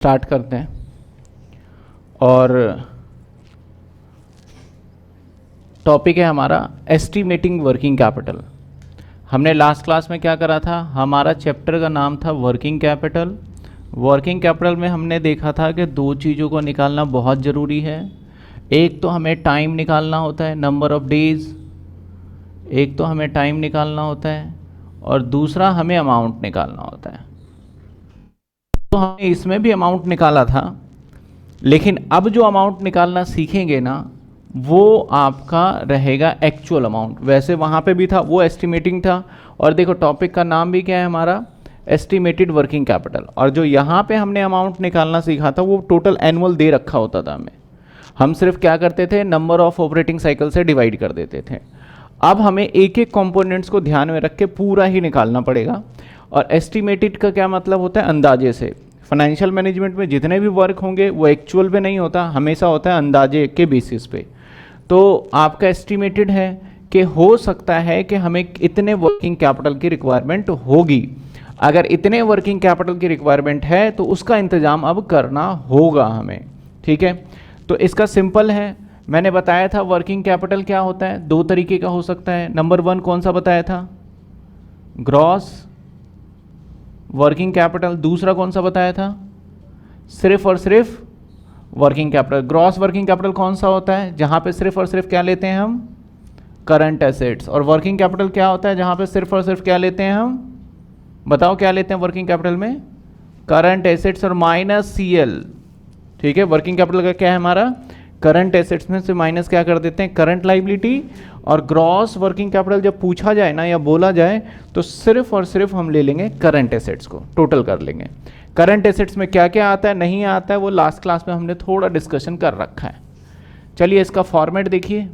Start करते हैं। और टॉपिक है हमारा एस्टिमेटिंग वर्किंग कैपिटल। हमने लास्ट क्लास में क्या करा था, हमारा चैप्टर का नाम था वर्किंग कैपिटल। वर्किंग कैपिटल में हमने देखा था कि दो चीज़ों को निकालना बहुत ज़रूरी है। एक तो हमें टाइम निकालना होता है, नंबर ऑफ डेज, एक तो हमें टाइम निकालना होता है और दूसरा हमें अमाउंट निकालना होता है। तो हमने इसमें भी अमाउंट निकाला था, लेकिन अब जो अमाउंट निकालना सीखेंगे ना वो आपका रहेगा एक्चुअल अमाउंट। वैसे वहाँ पे भी था, वो एस्टिमेटिंग था। और देखो टॉपिक का नाम भी क्या है हमारा, एस्टिमेटेड वर्किंग कैपिटल। और जो यहाँ पे हमने अमाउंट निकालना सीखा था वो टोटल एनुअल दे रखा होता था हमें। हम सिर्फ क्या करते थे, नंबर ऑफ ऑपरेटिंग साइकिल से डिवाइड कर देते थे। अब हमें एक एक कंपोनेंट्स को ध्यान में रख के पूरा ही निकालना पड़ेगा। और एस्टिमेटेड का क्या मतलब होता है, अंदाजे से। फाइनेंशियल मैनेजमेंट में जितने भी वर्क होंगे वो एक्चुअल पे नहीं होता, हमेशा होता है अंदाजे के बेसिस पे। तो आपका एस्टिमेटेड है कि हो सकता है कि हमें इतने वर्किंग कैपिटल की रिक्वायरमेंट होगी। अगर इतने वर्किंग कैपिटल की रिक्वायरमेंट है तो उसका इंतजाम अब करना होगा हमें, ठीक है। तो इसका सिंपल है, मैंने बताया था वर्किंग कैपिटल क्या होता है, दो तरीके का हो सकता है। नंबर 1 कौन सा बताया था, ग्रॉस वर्किंग कैपिटल। दूसरा कौन सा बताया था, सिर्फ और सिर्फ working capital. Gross working capital कौन सा होता है, जहां पे सिर्फ और सिर्फ क्या लेते हैं हम, करंट एसेट्स। और वर्किंग कैपिटल क्या होता है, जहां पे सिर्फ और सिर्फ क्या लेते हैं हम, बताओ क्या लेते हैं वर्किंग कैपिटल में, करंट एसेट्स और माइनस सीएल, ठीक है। वर्किंग कैपिटल का क्या है हमारा, करंट एसेट्स में से माइनस क्या कर देते हैं, करंट लाइबिलिटी। और ग्रॉस वर्किंग कैपिटल जब पूछा जाए ना या बोला जाए तो सिर्फ और सिर्फ हम ले लेंगे करंट एसेट्स को, टोटल कर लेंगे। करंट एसेट्स में क्या क्या आता है नहीं आता है वो लास्ट क्लास में हमने थोड़ा डिस्कशन कर रखा है। चलिए इसका फॉर्मेट देखिए,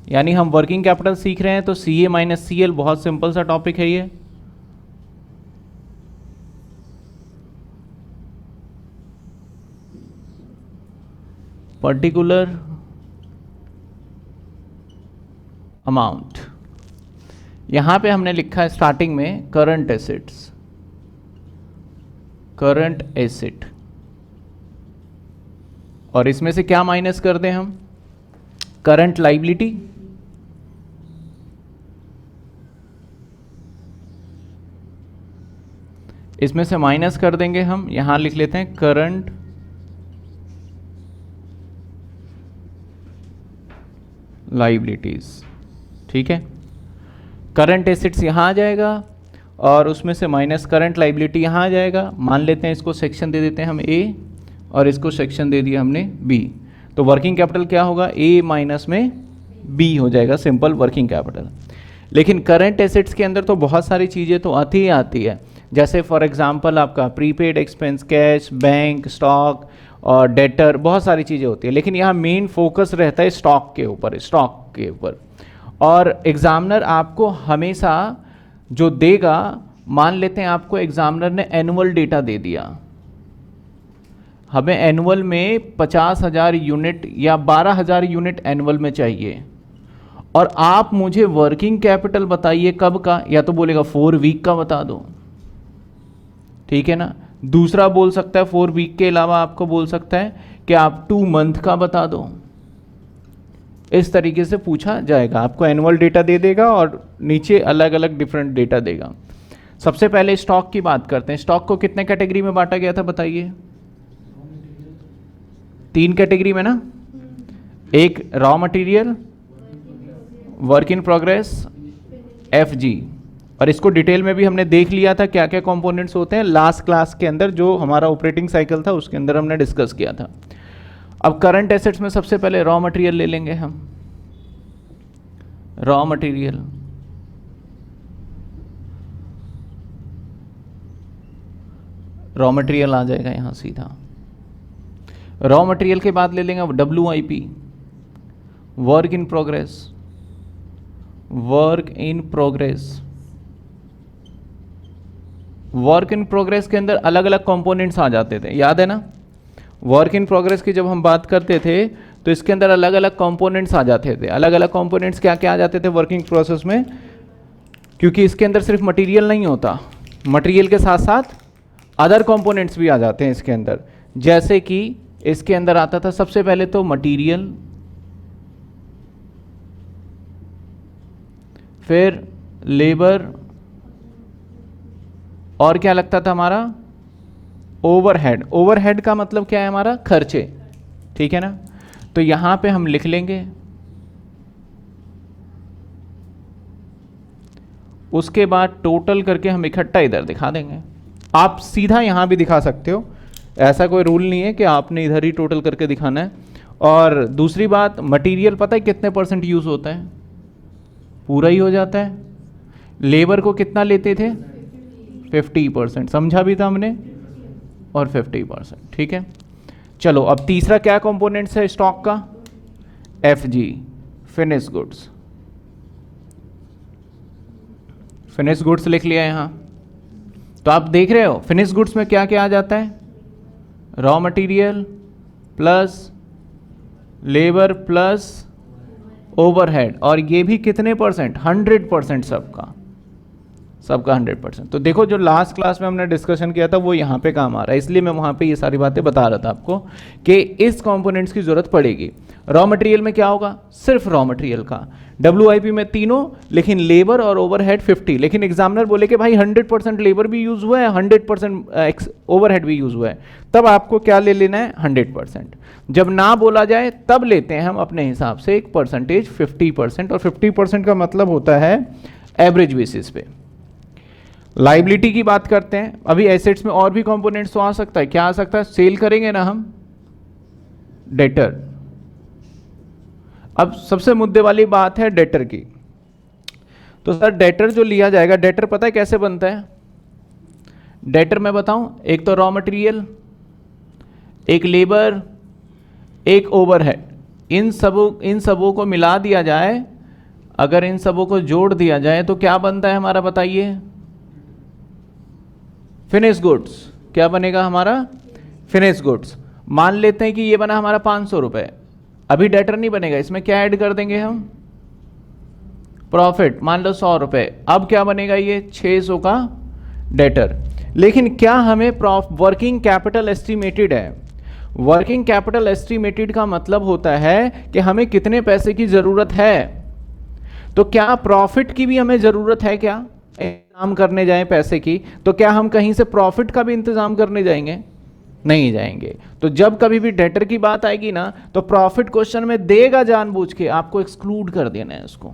यानी हम वर्किंग कैपिटल सीख रहे हैं तो सी ए माइनस सी एल, बहुत सिंपल सा टॉपिक है ये। पर्टिकुलर अमाउंट, यहां पे हमने लिखा है स्टार्टिंग में करंट एसेट्स, करंट एसेट। और इसमें से क्या माइनस कर दें हम, करंट लाइबिलिटी। इसमें से माइनस कर देंगे हम, यहां लिख लेते हैं करंट लाइबिलिटीज, ठीक है। करंट एसेट्स यहाँ आ जाएगा और उसमें से माइनस करंट लाइबिलिटी यहाँ आ जाएगा। मान लेते हैं इसको सेक्शन दे देते हैं हम ए और इसको सेक्शन दे दिया हमने बी। तो वर्किंग कैपिटल क्या होगा, ए माइनस में बी हो जाएगा, सिंपल वर्किंग कैपिटल। लेकिन करंट एसेट्स के अंदर तो बहुत सारी चीज़ें तो आती ही आती है, जैसे फॉर एग्जांपल आपका prepaid expense, cash, bank, stock और डेटर, बहुत सारी चीज़ें होती है। लेकिन यहाँ मेन फोकस रहता है स्टॉक के ऊपर, स्टॉक के ऊपर। और एग्जामिनर आपको हमेशा जो देगा, मान लेते हैं आपको एग्जामिनर ने एनुअल डेटा दे दिया, हमें एनुअल में 50,000 यूनिट या 12,000 यूनिट एनुअल में चाहिए, और आप मुझे वर्किंग कैपिटल बताइए कब का, या तो बोलेगा 4 वीक का बता दो, ठीक है ना। दूसरा बोल सकता है 4 वीक के अलावा आपको बोल सकता है कि आप 2 मंथ का बता दो। इस तरीके से पूछा जाएगा, आपको एनुअल डेटा दे देगा और नीचे अलग अलग डिफरेंट डेटा देगा। सबसे पहले स्टॉक की बात करते हैं। स्टॉक को कितने कैटेगरी में बांटा गया था बताइए, 3 कैटेगरी में ना, एक raw material, work in progress, FG. और इसको डिटेल में भी हमने देख लिया था क्या क्या कंपोनेंट्स होते हैं लास्ट क्लास के अंदर, जो हमारा ऑपरेटिंग साइकिल था उसके अंदर हमने डिस्कस किया था। अब करंट एसेट्स में सबसे पहले रॉ मटेरियल ले लेंगे हम। रॉ मटेरियल, रॉ मटेरियल आ जाएगा यहां सीधा। रॉ मटेरियल के बाद ले लेंगे WIP, work in progress, work in progress. Work in progress के अंदर अलग अलग कंपोनेंट्स आ जाते थे, याद है ना। वर्क इन प्रोग्रेस की जब हम बात करते थे तो इसके अंदर अलग अलग कंपोनेंट्स आ जाते थे। अलग अलग कंपोनेंट्स क्या क्या आ जाते थे वर्किंग प्रोसेस में, क्योंकि इसके अंदर सिर्फ मटेरियल नहीं होता, मटेरियल के साथ साथ अदर कंपोनेंट्स भी आ जाते हैं इसके अंदर, जैसे कि इसके अंदर आता था सबसे पहले तो मटेरियल, फिर लेबर, और क्या लगता था हमारा ओवरहेड। ओवरहेड का मतलब क्या है हमारा खर्चे, ठीक है ना। तो यहां पे हम लिख लेंगे, उसके बाद टोटल करके हम इकट्ठा इधर दिखा देंगे। आप सीधा यहां भी दिखा सकते हो, ऐसा कोई रूल नहीं है कि आपने इधर ही टोटल करके दिखाना है। और दूसरी बात, मटेरियल पता है कितने परसेंट यूज होता है, पूरा ही हो जाता है। लेबर को कितना लेते थे 50%, समझा भी था हमने, और 50%, ठीक है। चलो अब तीसरा क्या कंपोनेंट्स है स्टॉक का, FG finish goods. Finish goods लिख लिया यहां। तो आप देख रहे हो फिनिश गुड्स में क्या क्या आ जाता है, raw material plus labour plus overhead, और ये भी कितने परसेंट 100% सबका 100%। तो देखो जो लास्ट क्लास में हमने डिस्कशन किया था वो यहाँ पे काम आ रहा है, इसलिए मैं वहाँ पे ये सारी बातें बता रहा था आपको कि इस कंपोनेंट्स की जरूरत पड़ेगी। रॉ मटेरियल में क्या होगा, सिर्फ रॉ मटेरियल का, WIP में तीनों, लेकिन लेबर और ओवरहेड 50। लेकिन एग्जामिनर बोले कि भाई 100% लेबर भी यूज हुआ है, 100% ओवरहेड भी यूज हुआ है, तब आपको क्या ले लेना है 100%। जब ना बोला जाए तब लेते हैं हम अपने हिसाब से एक परसेंटेज 50%, और 50% का मतलब होता है एवरेज बेसिस पे। लाइबिलिटी की बात करते हैं, अभी एसेट्स में और भी कंपोनेंट्स तो आ सकता है, क्या आ सकता है, सेल करेंगे ना हम, डेटर। अब सबसे मुद्दे वाली बात है डेटर की। तो सर डेटर जो लिया जाएगा, डेटर पता है कैसे बनता है, डेटर मैं बताऊं, एक तो रॉ मटेरियल, एक लेबर, एक ओवरहेड, इन सबों को मिला दिया जाए, अगर इन सबों को जोड़ दिया जाए तो क्या बनता है हमारा, बताइए, फिनिश गुड्स। क्या बनेगा हमारा फिनिश गुड्स। मान लेते हैं कि ये बना हमारा 500 रुपए, अभी डेटर नहीं बनेगा, इसमें क्या ऐड कर देंगे हम, प्रॉफिट, मान लो 100 रुपए, अब क्या बनेगा ये 600 का डेटर। लेकिन क्या हमें वर्किंग कैपिटल एस्टिमेटेड है, वर्किंग कैपिटल एस्टिमेटेड का मतलब होता है कि हमें कितने पैसे की जरूरत है। तो क्या प्रॉफिट की भी हमें जरूरत है, क्या इंतजाम करने जाएं पैसे की, तो क्या हम कहीं से प्रॉफिट का भी इंतजाम करने जाएंगे, नहीं जाएंगे। तो जब कभी भी डेटर की बात आएगी ना, तो प्रॉफिट क्वेश्चन में देगा जानबूझ के, आपको एक्सक्लूड कर देना है उसको।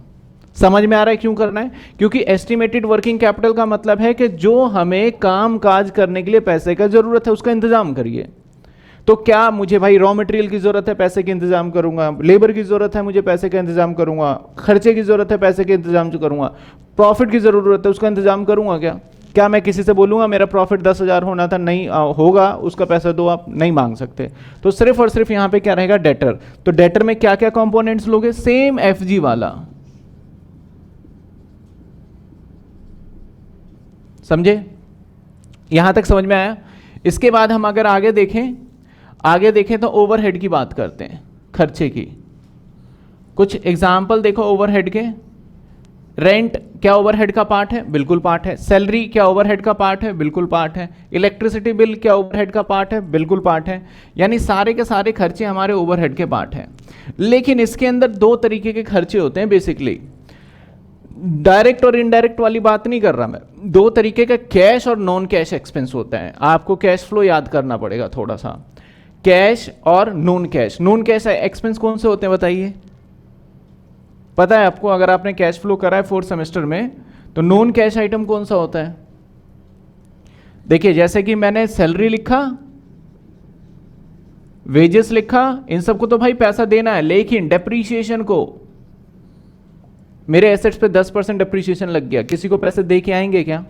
समझ में आ रहा है क्यों करना है, क्योंकि एस्टिमेटेड वर्किंग कैपिटल का मतलब है कि जो हमें काम काज करने के लिए पैसे का जरूरत है उसका इंतजाम करिए। तो क्या मुझे भाई रॉ मटेरियल की जरूरत है, पैसे के इंतजाम करूंगा, लेबर की जरूरत है, मुझे पैसे का इंतजाम करूंगा, खर्चे की जरूरत है, पैसे के इंतजाम करूंगा, प्रॉफिट की जरूरत है, उसका इंतजाम करूंगा। क्या मैं किसी से बोलूंगा मेरा प्रॉफिट 10,000 होना था, नहीं होगा, उसका पैसा दो, आप नहीं मांग सकते। तो सिर्फ और सिर्फ यहां पे क्या रहेगा, डेटर। तो डेटर में क्या क्या कंपोनेंट्स लोगे, सेम FG वाला, समझे, यहां तक समझ में आया। इसके बाद हम अगर आगे देखें तो ओवरहेड की बात करते हैं, खर्चे की। कुछ एग्जाम्पल देखो ओवरहेड के, रेंट क्या ओवरहेड का पार्ट है, बिल्कुल पार्ट है। सैलरी क्या ओवरहेड का पार्ट है, बिल्कुल पार्ट है। इलेक्ट्रिसिटी बिल क्या ओवरहेड का पार्ट है, बिल्कुल पार्ट है। यानी सारे के सारे खर्चे हमारे ओवरहेड के पार्ट हैं। लेकिन इसके अंदर दो तरीके के खर्चे होते हैं बेसिकली, डायरेक्ट और इनडायरेक्ट वाली बात नहीं कर रहा मैं, दो तरीके का कैश और नॉन कैश एक्सपेंस होता है। आपको कैश फ्लो याद करना पड़ेगा थोड़ा सा, कैश और non cash. Non cash expense कौन से होते हैं बताइए, पता है आपको, अगर आपने कैश फ्लो करा है 4th सेमेस्टर में, तो नॉन कैश आइटम कौन सा होता है। देखिए जैसे कि मैंने सैलरी लिखा, वेजेस लिखा, इन सबको तो भाई पैसा देना है, लेकिन डेप्रीशिएशन को, मेरे एसेट्स पे 10% डेप्रीशिएशन लग गया, किसी को पैसे दे के आएंगे क्या,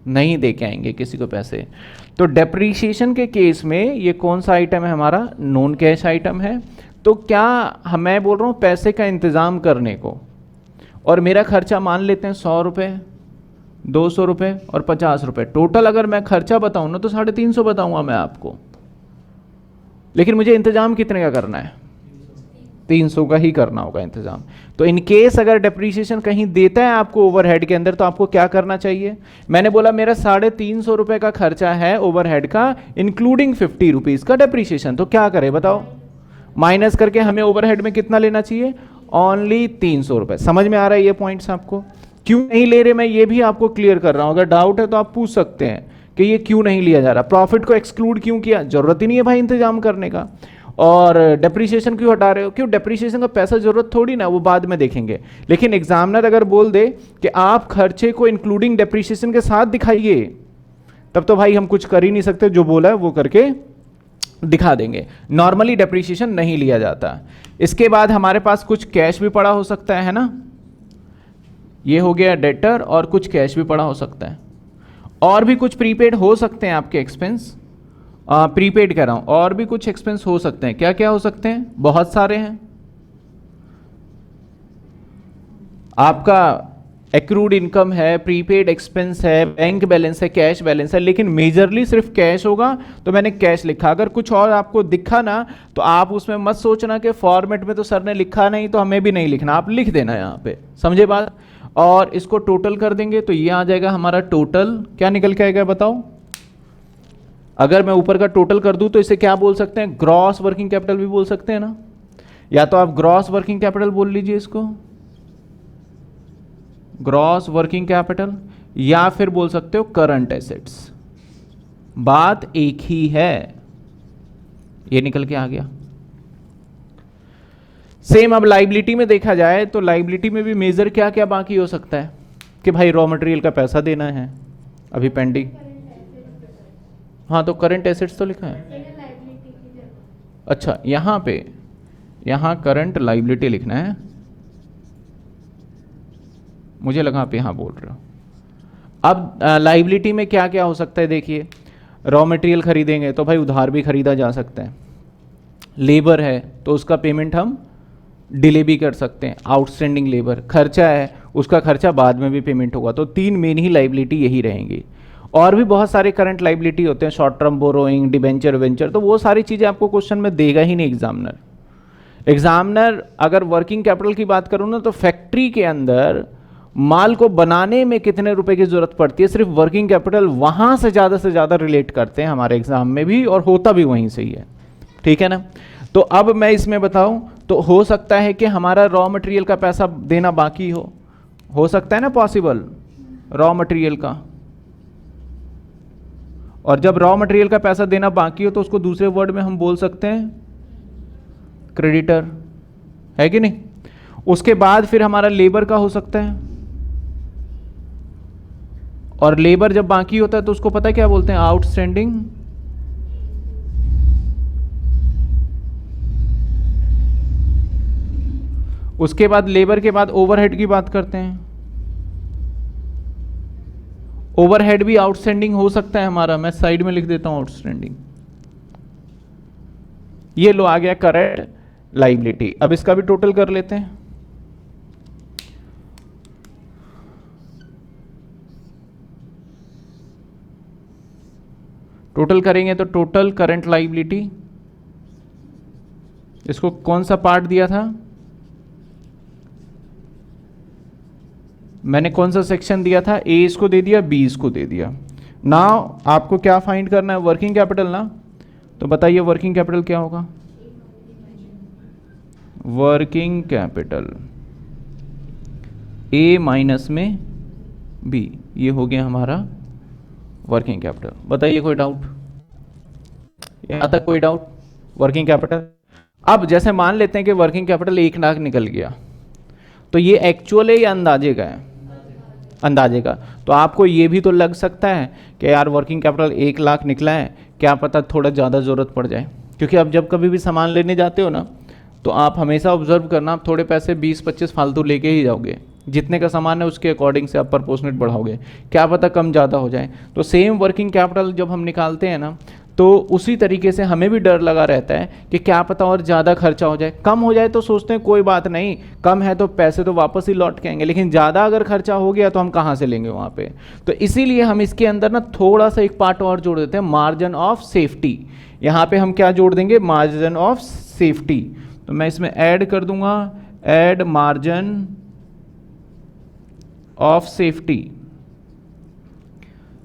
नहीं दे के आएंगे किसी को पैसे। तो डेप्रीशिएशन के केस में ये कौन सा आइटम है हमारा, नॉन कैश आइटम है। तो क्या मैं बोल रहा हूँ पैसे का इंतजाम करने को, और मेरा खर्चा मान लेते हैं 100 रुपये, 200 रुपये और 50 रुपये, टोटल अगर मैं खर्चा बताऊँ ना तो 350 बताऊँगा मैं आपको। लेकिन मुझे इंतजाम कितने का करना है, 300 का ही करना होगा इंतजाम। तो इन केस अगर डेप्रीशिएशन कहीं देता है आपको ओवरहेड के अंदर, तो आपको क्या करना चाहिए? मैंने बोला मेरा 350 रुपये का खर्चा है ओवरहेड का, इंक्लूडिंग 50 रुपीज़ का डेप्रीशिएशन। तो क्या करें बताओ? माइनस करके हमें ओवरहेड में कितना लेना चाहिए? ओनली 300 रुपये। समझ में आ रहा है ये पॉइंट्स आपको? क्यों नहीं ले रहे मैं ये भी आपको क्लियर कर रहा हूँ। अगर डाउट है तो आप पूछ सकते हैं कि ये क्यों नहीं लिया जा रहा, प्रॉफिट को एक्सक्लूड क्यों किया? जरूरत ही नहीं है भाई इंतजाम करने का। और डेप्रीशिएशन क्यों हटा रहे हो? क्यों? डेप्रीशिएशन का पैसा जरूरत थोड़ी ना, वो बाद में देखेंगे। लेकिन एग्जामिनर अगर बोल दे कि आप खर्चे को इंक्लूडिंग डेप्रीशिएशन के साथ दिखाइए, तब तो भाई हम कुछ कर ही नहीं सकते, जो बोला है वो करके दिखा देंगे। नॉर्मली डेप्रीशिएशन नहीं लिया जाता। इसके बाद हमारे पास कुछ कैश भी पड़ा हो सकता है ना, ये हो गया डेटर, और कुछ कैश भी पड़ा हो सकता है, और भी कुछ प्रीपेड हो सकते हैं आपके एक्सपेंस। प्रीपेड कह रहा हूं, और भी कुछ एक्सपेंस हो सकते हैं। क्या क्या हो सकते हैं? बहुत सारे हैं। आपका एक्रूड इनकम है, प्रीपेड एक्सपेंस है, बैंक बैलेंस है, कैश बैलेंस है, लेकिन मेजरली सिर्फ कैश होगा, तो मैंने कैश लिखा। अगर कुछ और आपको दिखा ना, तो आप उसमें मत सोचना कि फॉर्मेट में तो सर ने लिखा नहीं तो हमें भी नहीं लिखना, आप लिख देना यहाँ पे। समझे बात? और इसको टोटल कर देंगे तो ये आ जाएगा हमारा टोटल। क्या निकल के आएगा बताओ? अगर मैं ऊपर का टोटल कर दूं तो इसे क्या बोल सकते हैं? ग्रॉस वर्किंग कैपिटल भी बोल सकते हैं ना। या तो आप ग्रॉस वर्किंग कैपिटल बोल लीजिए इसको, ग्रॉस वर्किंग कैपिटल, या फिर बोल सकते हो करंट एसेट्स। बात एक ही है। ये निकल के आ गया। सेम अब लाइबिलिटी में देखा जाए तो लाइबिलिटी में भी मेजर क्या क्या बाकी हो सकता है कि भाई रॉ मटेरियल का पैसा देना है अभी पेंडिंग। हाँ तो करंट एसेट्स तो लिखा है। अच्छा यहाँ करंट लाइबिलिटी लिखना है। मुझे लगा आप यहाँ बोल रहे हो। अब लाइबिलिटी में क्या क्या हो सकता है देखिए, रॉ मटेरियल खरीदेंगे तो भाई उधार भी खरीदा जा सकता है। लेबर है तो उसका पेमेंट हम डिले भी कर सकते हैं, आउटस्टैंडिंग लेबर। खर्चा है, उसका खर्चा बाद में भी पेमेंट होगा। तो 3 मेन ही लाइबिलिटी यही रहेंगी। और भी बहुत सारे करंट लाइबिलिटी होते हैं, short term borrowing, debenture venture, तो वो सारी चीज़ें आपको क्वेश्चन में देगा ही नहीं एग्जामिनर। अगर वर्किंग कैपिटल की बात करूँ ना, तो फैक्ट्री के अंदर माल को बनाने में कितने रुपए की जरूरत पड़ती है, सिर्फ वर्किंग कैपिटल वहाँ से ज़्यादा रिलेट करते हैं हमारे एग्जाम में भी, और होता भी वहीं से ही है। ठीक है ना। तो अब मैं इसमें बताऊं तो हो सकता है कि हमारा रॉ मटेरियल का पैसा देना बाकी हो सकता है ना पॉसिबल, रॉ मटेरियल का। और जब रॉ मटेरियल का पैसा देना बाकी हो तो उसको दूसरे वर्ड में हम बोल सकते हैं क्रेडिटर, है कि नहीं। उसके बाद फिर हमारा लेबर का हो सकता है, और लेबर जब बाकी होता है तो उसको पता है क्या बोलते हैं? आउटस्टैंडिंग। उसके बाद लेबर के बाद ओवरहेड की बात करते हैं। ओवरहेड भी आउटस्टैंडिंग हो सकता है हमारा, मैं साइड में लिख देता हूं आउटस्टैंडिंग। ये लो आ गया करंट लाइबिलिटी। अब इसका भी टोटल कर लेते हैं। टोटल करेंगे तो टोटल करंट लाइबिलिटी, इसको कौन सा पार्ट दिया था मैंने, कौन सा सेक्शन दिया था? ए इसको दे दिया, बी इसको दे दिया। नाउ आपको क्या फाइंड करना है? वर्किंग कैपिटल ना। तो बताइए वर्किंग कैपिटल क्या होगा? वर्किंग कैपिटल ए माइनस में बी, ये हो गया हमारा वर्किंग कैपिटल। बताइए कोई डाउट? यहां तक कोई डाउट? Working capital. अब जैसे मान लेते हैं कि वर्किंग कैपिटल 1 लाख निकल गया, तो ये एक्चुअल है या अंदाजे का है? अंदाजे का। तो आपको ये भी तो लग सकता है कि यार वर्किंग कैपिटल 1 लाख निकला है, क्या पता थोड़ा ज़्यादा ज़रूरत पड़ जाए। क्योंकि अब जब कभी भी सामान लेने जाते हो ना, तो आप हमेशा ऑब्जर्व करना, आप थोड़े पैसे 20-25 फालतू लेके ही जाओगे। जितने का सामान है उसके अकॉर्डिंग से आप प्रपोर्शनेट बढ़ाओगे, क्या पता कम ज़्यादा हो जाए। तो सेम वर्किंग कैपिटल जब हम निकालते हैं ना, तो उसी तरीके से हमें भी डर लगा रहता है कि क्या पता और ज़्यादा खर्चा हो जाए। कम हो जाए तो सोचते हैं कोई बात नहीं, कम है तो पैसे तो वापस ही लौट के आएंगे, लेकिन ज़्यादा अगर खर्चा हो गया तो हम कहाँ से लेंगे वहाँ पे। तो इसीलिए हम इसके अंदर ना थोड़ा सा एक पार्ट और जोड़ देते हैं, मार्जिन ऑफ सेफ्टी। यहाँ पे हम क्या जोड़ देंगे? Margin of safety. तो मैं इसमें ऐड कर दूंगा ऐड मार्जिन ऑफ सेफ्टी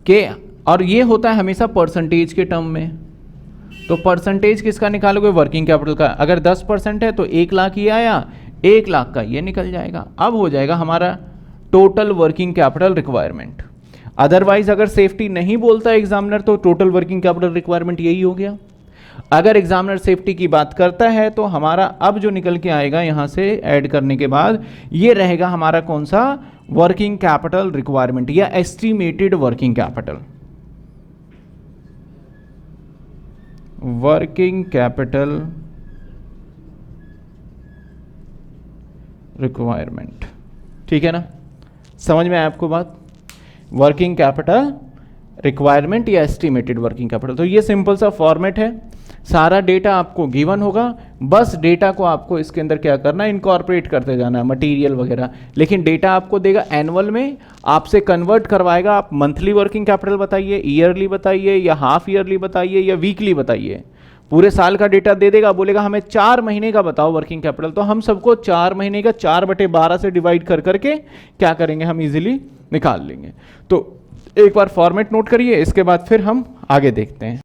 के, और ये होता है हमेशा परसेंटेज के टर्म में। तो परसेंटेज किसका निकालोगे, वर्किंग कैपिटल का। अगर 10% है तो 1 लाख ये आया, 1 लाख का ये निकल जाएगा। अब हो जाएगा हमारा total working capital requirement. Otherwise अगर सेफ्टी नहीं बोलता एग्जामिनर तो टोटल वर्किंग कैपिटल रिक्वायरमेंट यही हो गया। अगर एग्जामिनर सेफ्टी की बात करता है तो हमारा अब जो निकल के आएगा यहां से ऐड करने के बाद ये रहेगा हमारा कौन सा, वर्किंग कैपिटल रिक्वायरमेंट या estimated working capital. Working capital requirement, ठीक है ना, समझ में आया आपको बात। वर्किंग कैपिटल रिक्वायरमेंट या एस्टिमेटेड वर्किंग कैपिटल। तो ये सिंपल सा फॉर्मेट है, सारा डेटा आपको गिवन होगा, बस डेटा को आपको इसके अंदर क्या करना है, इनकॉर्पोरेट करते जाना है, मटेरियल वगैरह। लेकिन डेटा आपको देगा एनुअल में, आपसे कन्वर्ट करवाएगा, आप मंथली वर्किंग कैपिटल बताइए, ईयरली बताइए, या हाफ ईयरली बताइए, या वीकली बताइए। पूरे साल का डेटा दे देगा, बोलेगा हमें 4 महीने का बताओ वर्किंग कैपिटल, तो हम सबको 4 महीने का 4/12 से डिवाइड कर करके क्या करेंगे, हम इजीली निकाल लेंगे। तो एक बार फॉर्मेट नोट करिए, इसके बाद फिर हम आगे देखते हैं।